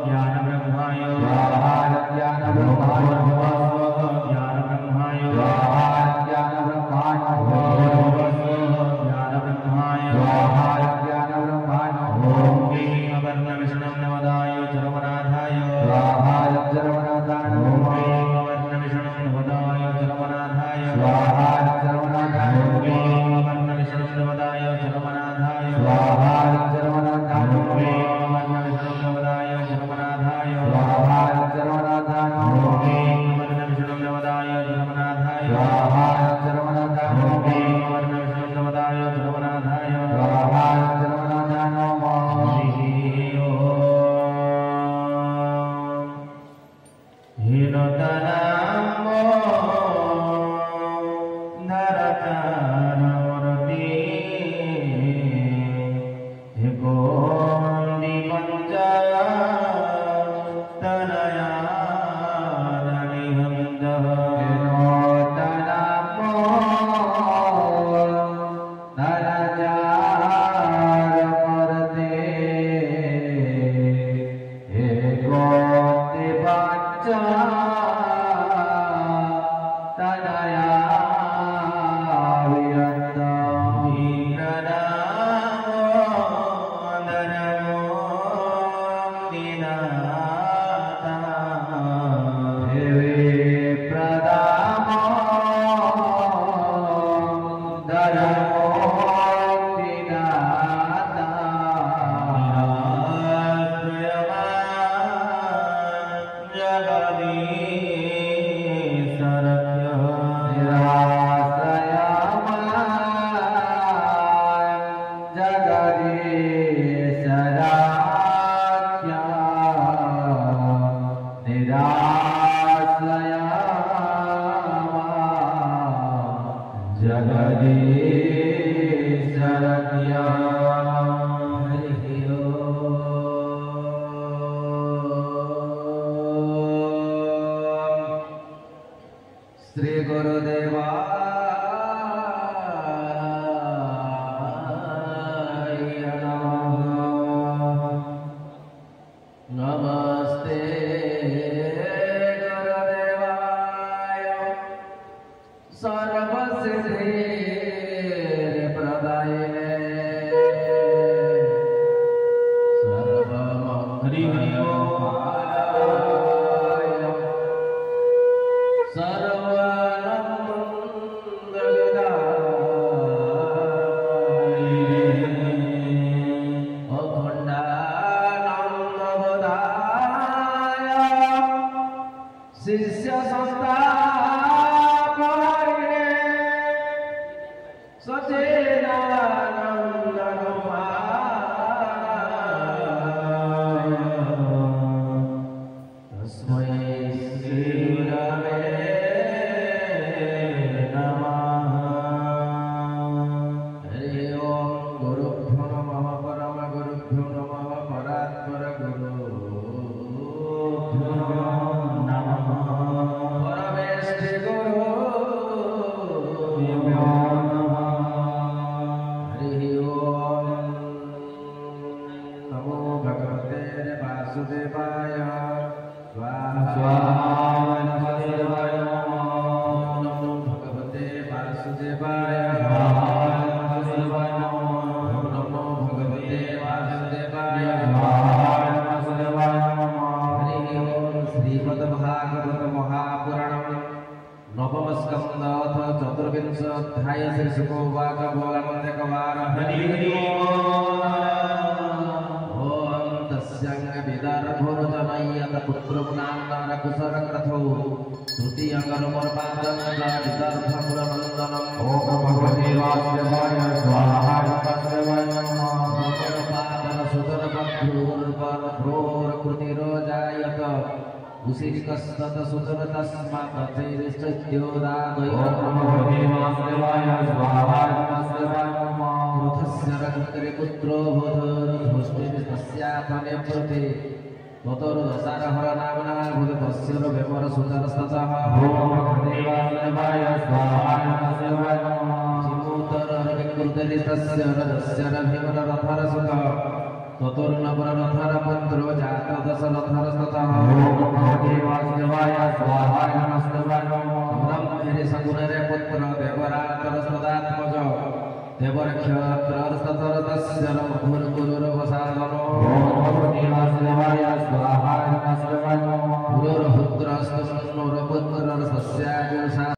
ज्ञान ब्रह्माय जगदीशराख्या निराश्रया जगदीशरख्या श्री गुरुदेवा नमस्ते गुरुदेवाय सर्वसिद्धि प्रदायिने सर्वमङ्गलमङ्गलाय शिष्य संस्थापने सच्चिदानन्दरूपाय तस्मै श्री गुरवे नमः। हरि ओम गुरुभ्यो नमः परमगुरुभ्यो नमः परात्पर गुरुभ्यो नमः परमेष्टि गुरुभ्यो नमः। हरि ओम नमो भगवते वासुदेवाय स्वाहा नमो भगवते वासुदेवाय स्वाहा नमो भगवते वासुदेवाय स्वाहा। हरि ओम श्रीमद्भागवत महापुराणं नवम स्कंद अथ चतुर्विंश अध्याय शीर्षको वाक बोलमन्यकवार। हरि ओम तस्यंग विदर्भोर्जनय्यत पुत्रमुनान्नरकुशरक्रथौ तृतीयकर्मपादं विदर्भपुरमन्दनम्। ओम भगवते वासुदेवाय स्वाहा सुतरपद्रूर्परभ्रोर्कृतिरोजायत उशीरिकस्तत सुतर तस्मात् तैरिष्टद्योदादय। ओम भगवते वासुदेवाय स्वाहा कृतस्य रङ्करे पुत्रो भूतस्यापने प्रति ततोर्दशारहर नाम्ना भूतस्य वेपर सुतरस्ततः। ओम भगवते वासुदेवाय स्वाहा चिमूतरविकृतरितस्य रथस्य रभिमरथरसुत ततोर्नवरथरपुत्रो जातो दशरथरस्ततः। ओम भगवते वासुदेवाय स्वाहा ब्रह्मणे सगुणरे पुत्र देवरातरस्तदात्मज देवर्क्षत्रस्ततस्य मधुर्गुरुर्वसादनो। ओम भगवते वासुदेवाय स्वाहा गुरुर्पुत्रस्तुर्पुत्रः सस्याजुषा